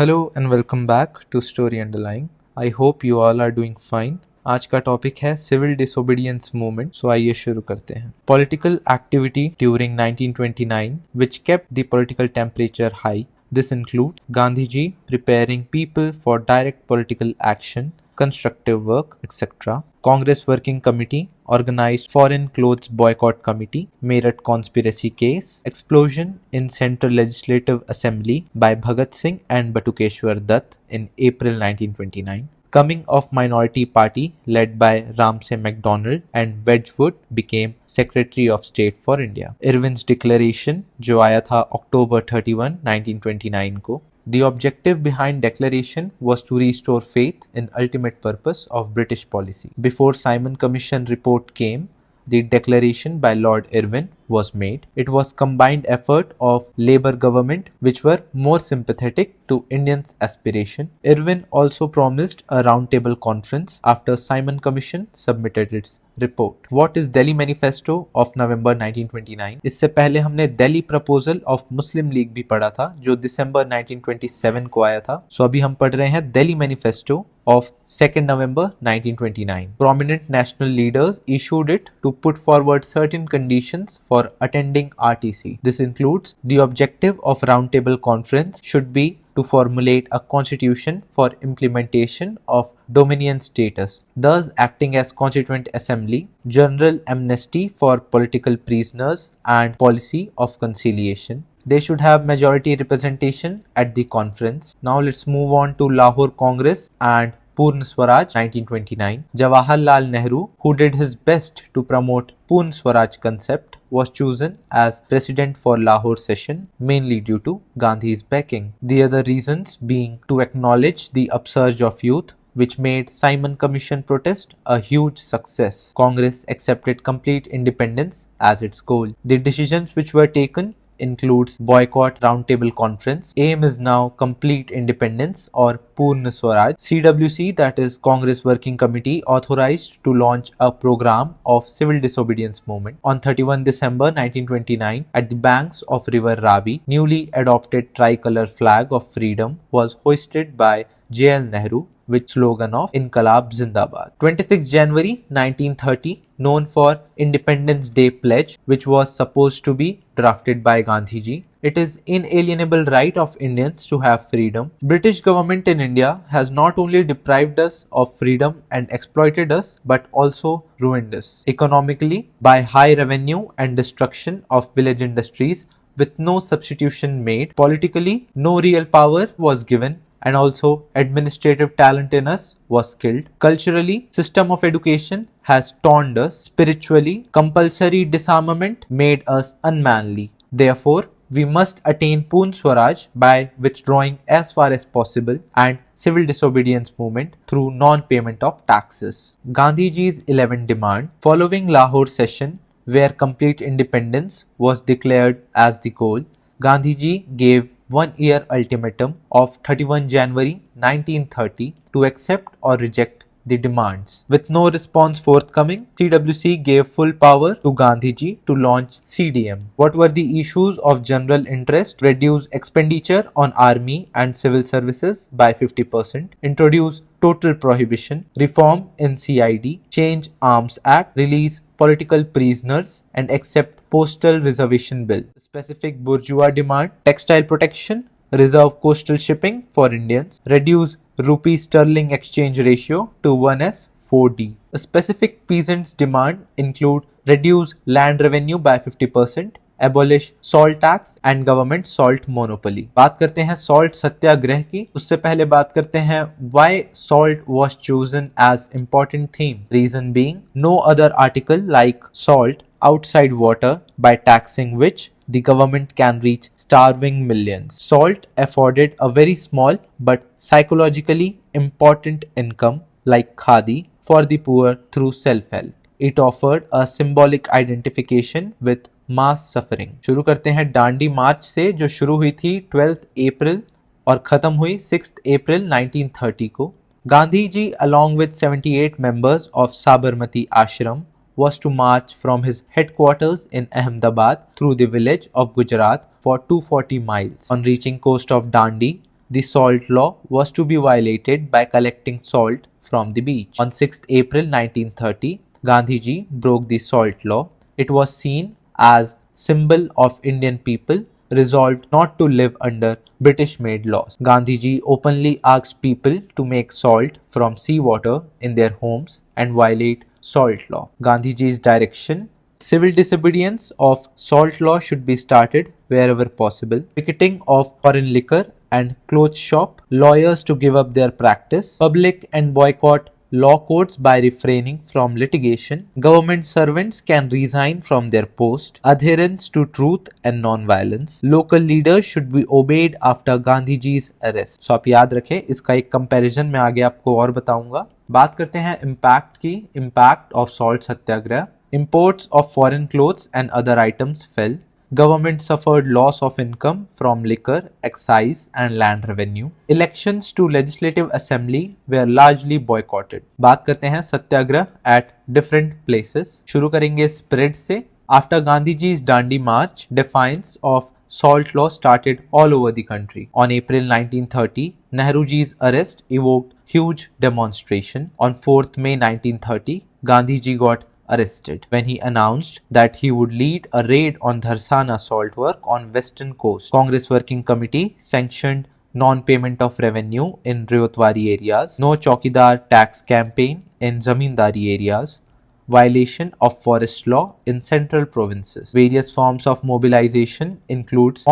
Hello and welcome back to story underline. I hope you all are doing fine. आज का topic है civil disobedience movement. सो आइए शुरू करते हैं। Political activity during 1929 which kept the political temperature high. This includes Gandhiji preparing people for direct political action, constructive work, etc. Congress Working Committee organized Foreign Clothes Boycott Committee, Meerut Conspiracy Case, explosion in Central Legislative Assembly by Bhagat Singh and Batukeshwar Dutt in April 1929. Coming of Minority Party led by Ramsay MacDonald and Wedgwood became Secretary of State for India. Irwin's Declaration जो आया था October 31, 1929 को. The objective behind declaration was to restore faith in ultimate purpose of British policy. Before Simon Commission report came, the declaration by Lord Irwin was made. It was combined effort of Labour government which were more sympathetic to Indians' aspiration. Irwin also promised a roundtable conference after Simon Commission submitted its report. What is Delhi Manifesto of November 1929? इससे पहले हमने Delhi proposal of Muslim league भी पढ़ा था जो दिसंबर 1927 को आया था. सो अभी हम पढ़ रहे हैं Delhi manifesto of 2nd November 1929. Prominent national leaders issued it to put forward certain conditions for attending RTC. This includes the objective of roundtable conference should be to formulate a constitution for implementation of dominion status, thus acting as constituent assembly, general amnesty for political prisoners and policy of conciliation. They should have majority representation at the conference. Now let's move on to Lahore Congress and Purna Swaraj 1929. Jawaharlal Nehru, who did his best to promote Purna Swaraj concept, was chosen as president for Lahore session mainly due to Gandhi's backing. The other reasons being to acknowledge the upsurge of youth which made Simon Commission protest a huge success. Congress accepted complete independence as its goal. The decisions which were taken includes boycott roundtable conference. Aim is now complete independence or Purna Swaraj. CWC, that is Congress Working Committee, authorized to launch a program of civil disobedience movement. On 31 December 1929, at the banks of river Ravi, newly adopted tricolor flag of freedom was hoisted by J.L. Nehru with slogan of Inqilab Zindabad. 26 January 1930, known for Independence Day Pledge, which was supposed to be drafted by Gandhiji. It is inalienable right of Indians to have freedom. British government in India has not only deprived us of freedom and exploited us, but also ruined us economically by high revenue and destruction of village industries with no substitution made. Politically, no real power was given and also administrative talent in us was killed. Culturally, system of education has torn us. Spiritually, compulsory disarmament made us unmanly. Therefore, we must attain Purna Swaraj by withdrawing as far as possible and civil disobedience movement through non-payment of taxes. Gandhiji's 11th demand following Lahore session where complete independence was declared as the goal, Gandhiji gave 1-year ultimatum of 31 January 1930 to accept or reject the demands. With no response forthcoming, CWC gave full power to Gandhiji to launch CDM. What were the issues of general interest? Reduce expenditure on army and civil services by 50%, introduce total prohibition, reform in CID, change Arms Act, release political prisoners and accept postal reservation bill. Specific bourgeois demand: textile protection, reserve coastal shipping for Indians, reduce rupee sterling exchange ratio to 1:4D. A specific peasants demand include reduce land revenue by 50%, abolish salt tax and government salt monopoly. बात करते हैं salt सत्याग्रह की. उससे पहले बात करते हैं why salt was chosen as important theme. Reason being, no other article like salt outside water by taxing which the government can reach starving millions. Salt afforded a very small but psychologically important income like khadi for the poor through self-help. It offered a symbolic identification with mass suffering. शुरू करते हैं डांडी मार्च से जो शुरू हुई थी 12th April और खत्म हुई 6th April 1930 को. Gandhi ji along with 78 members of Sabarmati Ashram was to march from his headquarters in Ahmedabad through the village of Gujarat for 240 miles. On reaching coast of Dandi, the salt law was to be violated by collecting salt from the beach. On 6th April 1930, Gandhiji broke the salt law. It was seen as symbol of Indian people resolved not to live under British-made laws. Gandhiji openly asked people to make salt from seawater in their homes and violate salt law. Gandhiji's direction: civil disobedience of salt law should be started wherever possible. Picketing of foreign liquor and clothes shop, lawyers to give up their practice, public and boycott law courts by refraining from litigation, government servants can resign from their post, adherence to truth and non-violence, local leaders should be obeyed after Gandhiji's arrest. So आप याद रखें, इसका एक comparison मैं आगे आपको और बताऊंगा. बात करते हैं इम्पैक्ट की. Impact of salt Satyagraha: imports of foreign clothes and other items fell. Government suffered loss of income from liquor, excise and land revenue. Elections to Legislative Assembly were largely boycotted. बात करते हैं सत्याग्रह at different places. शुरू करेंगे spread से. After Gandhiji's Dandi March, defiance of salt law started all over the country. On April 1930, Nehruji's arrest evoked huge demonstration. On 4th May 1930, Gandhiji got arrested when he announced that he would lead a raid on Dharsana salt work on western coast. Congress Working Committee sanctioned non-payment of revenue in Ryotwari areas, no Chaukidar tax campaign in Zamindari areas, violation of forest law in central provinces. Various forms of mobilization includes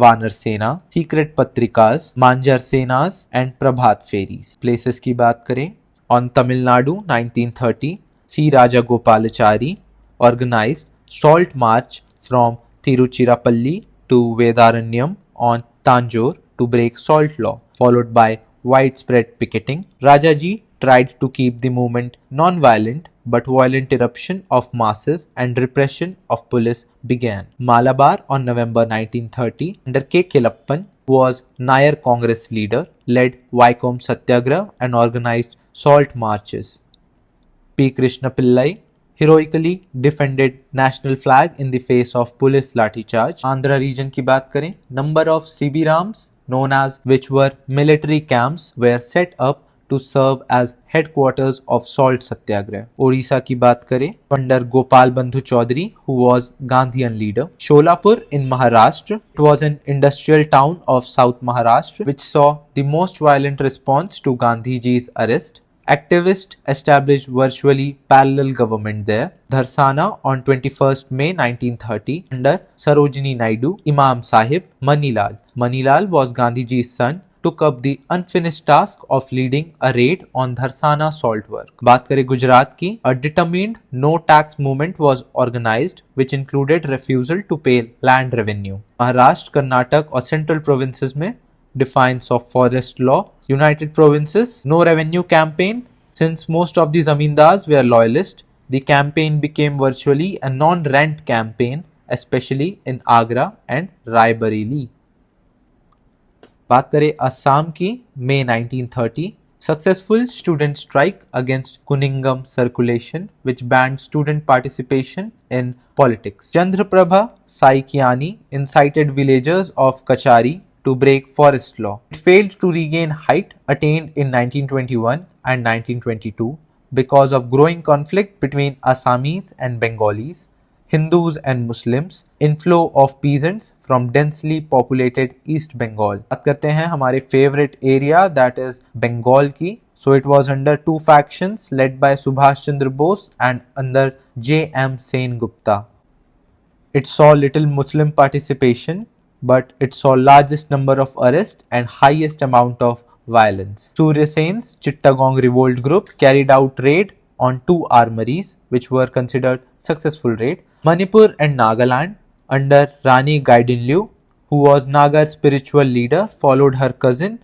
Vanar Sena, secret patrikas, Manjar Senas and Prabhat Fairies. Places की बात करें. On Tamil Nadu, 1930, C. Rajagopalachari organized salt march from Tiruchirappalli to Vedaranyam on Tanjore to break salt law, followed by widespread picketing. Rajaji tried to keep the movement non-violent, but violent eruption of masses and repression of police began. Malabar on November 1930, under K. Kelappan, was Nair Congress leader, led Vaikom Satyagraha and organized salt marches. P. Krishna Pillai heroically defended national flag in the face of police lathi charge. Andhra region की बात करें, number of Sibirams known as which were military camps were set up to serve as headquarters of salt satyagraha. Odisha की बात करें, under Gopal Bandhu Chaudhary who was Gandhian leader. Sholapur in Maharashtra, it was an industrial town of South Maharashtra which saw the most violent response to Gandhiji's arrest. Activists established virtually parallel government there. Dharsana on 21st May 1930 under Sarojini Naidu, Imam Sahib, Manilal. Manilal was Gandhiji's son, took up the unfinished task of leading a raid on Dharsana salt work. बात करें गुजरात की, a determined no tax movement was organized which included refusal to pay land revenue. Maharashtra, Karnataka और central provinces में defiance of forest law. United Provinces, no revenue campaign. Since most of the zamindars were loyalist, the campaign became virtually a non-rent campaign, especially in Agra and Raebareli. बात करें असम की, May 1930, successful student strike against Kuningam circulation which banned student participation in politics. Chandraprabha Saikiani incited villagers of Kachari to break forest law. It failed to regain height attained in 1921 and 1922 because of growing conflict between Assamese and Bengalis, Hindus and Muslims, inflow of peasants from densely populated East Bengal. बात करते हैं हमारे favorite area that is Bengal की. So it was under two factions led by Subhash Chandra Bose and under J.M. Sen Gupta. It saw little Muslim participation, but it saw largest number of arrests and highest amount of violence. Surya Sen's Chittagong revolt group carried out raid on two armories which were considered successful raid. Manipur and Nagaland under Rani Gaidinliu, who was Naga's spiritual leader, followed her cousin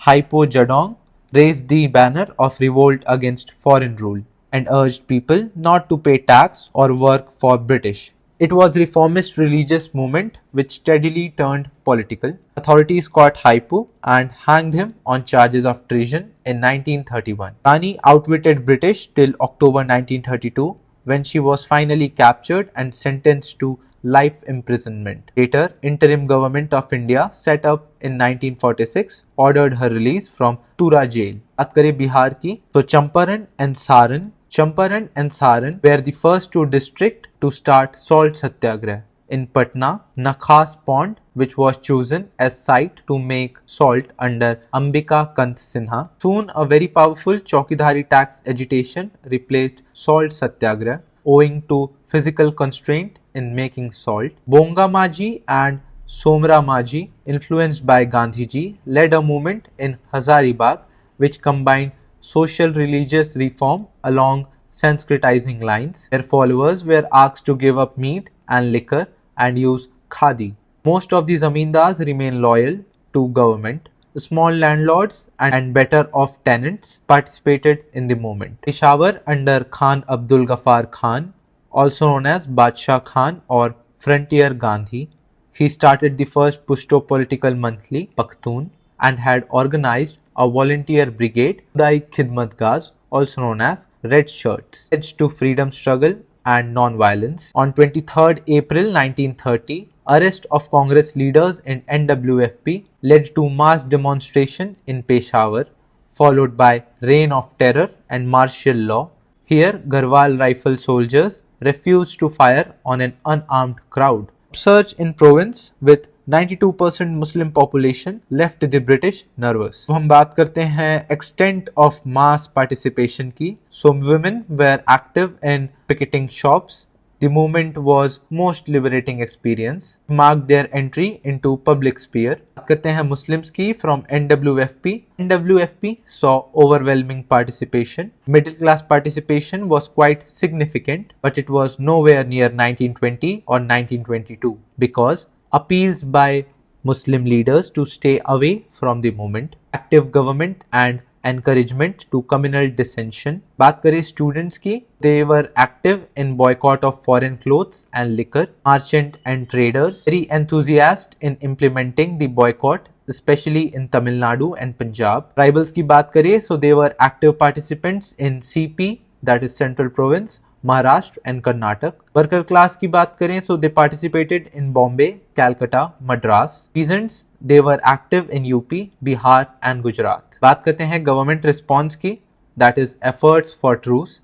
Haipo Jadong, raised the banner of revolt against foreign rule and urged people not to pay tax or work for British. It was reformist religious movement which steadily turned political. Authorities caught Haipu and hanged him on charges of treason in 1931. Rani outwitted British till October 1932 when she was finally captured and sentenced to life imprisonment. Later, interim government of India set up in 1946 ordered her release from Tura jail. बात करें बिहार की तो Champaran and Saran were the first two districts to start salt satyagraha. In Patna, Nakhas Pond, which was chosen as site to make salt under Ambika Kant Sinha. Soon, a very powerful Chaukidhari tax agitation replaced salt satyagraha owing to physical constraint in making salt. Bonga Maji and Somra Maji, influenced by Gandhiji, led a movement in Hazaribagh which combined social religious reform along Sanskritizing lines. Their followers were asked to give up meat and liquor and use khadi. Most of the zamindars remained loyal to government. The small landlords and better off tenants participated in the movement. Peshawar under Khan Abdul Ghaffar Khan, also known as Badshah Khan or Frontier Gandhi, he started the first Pushto political monthly, Pakhtun, and had organized a volunteer brigade, Khudai Khidmat Gaz, also known as Red Shirts, pledged to freedom struggle and non-violence. On 23rd April 1930, arrest of Congress leaders in NWFP led to mass demonstration in Peshawar, followed by reign of terror and martial law. Here, Garhwal rifle soldiers refused to fire on an unarmed crowd. Upsurge in province with 92% Muslim population left the British nervous. तो हम बात करते हैं extent of mass participation की. So women were active in picketing shops. The movement was most liberating experience. Marked their entry into public sphere. बात करते हैं Muslims की from NWFP. NWFP saw overwhelming participation. Middle class participation was quite significant, but it was nowhere near 1920 or 1922 because appeals by Muslim leaders to stay away from the movement, active government and encouragement to communal dissension. बात करें students की, they were active in boycott of foreign clothes and liquor, merchant and traders, very enthusiastic in implementing the boycott, especially in Tamil Nadu and Punjab. Tribals की बात करें, so they were active participants in CP, that is Central Province, Maharashtra and Karnataka. Worker class की बात करें, so they participated in Bombay, Calcutta, Madras. Peasants, they were active in UP, Bihar and Gujarat. बात करते हैं government response की, that is efforts for truce.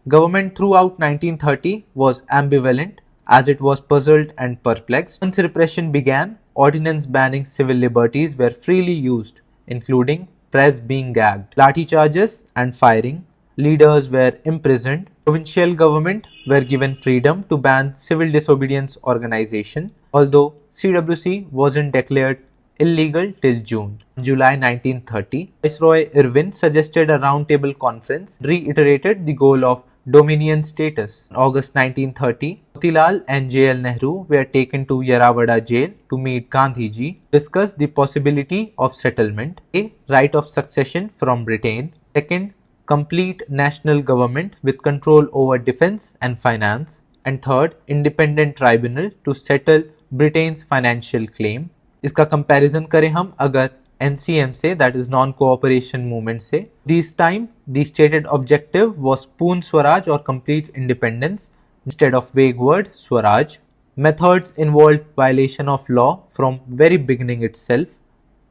Government throughout 1930 was ambivalent as it was puzzled and perplexed. Once repression began, ordinance banning civil liberties were freely used, including press being gagged, lathi charges and firing. Leaders were imprisoned. Provincial government were given freedom to ban civil disobedience organization, although CWC wasn't declared illegal till June. July 1930, Viceroy Irwin suggested a roundtable conference, reiterated the goal of dominion status. In August 1930, Motilal and J.L. Nehru were taken to Yaravada jail to meet Gandhiji, discuss the possibility of settlement, a right of succession from Britain, second, complete national government with control over defense and finance, and third, independent tribunal to settle Britain's financial claim. इसका comparison करें हम अगर NCM से, that is non-cooperation movement से, this time the stated objective was Poon Swaraj or complete independence instead of vague word Swaraj. Methods involved violation of law from very beginning itself,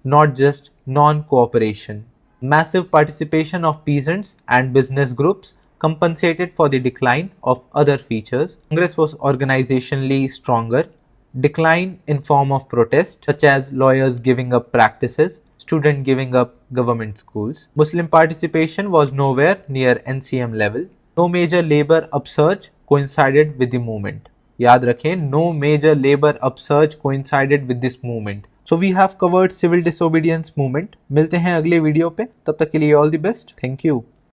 not just non-cooperation. Massive participation of peasants and business groups compensated for the decline of other features. Congress was organizationally stronger. Decline in form of protest, such as lawyers giving up practices, students giving up government schools. Muslim participation was nowhere near NCM level. No major labor upsurge coincided with the movement. याद रखें, no major labor upsurge coincided with this movement. So we have covered civil disobedience movement. मिलते हैं अगले video पे, तब तक के लिए all the best. Thank you.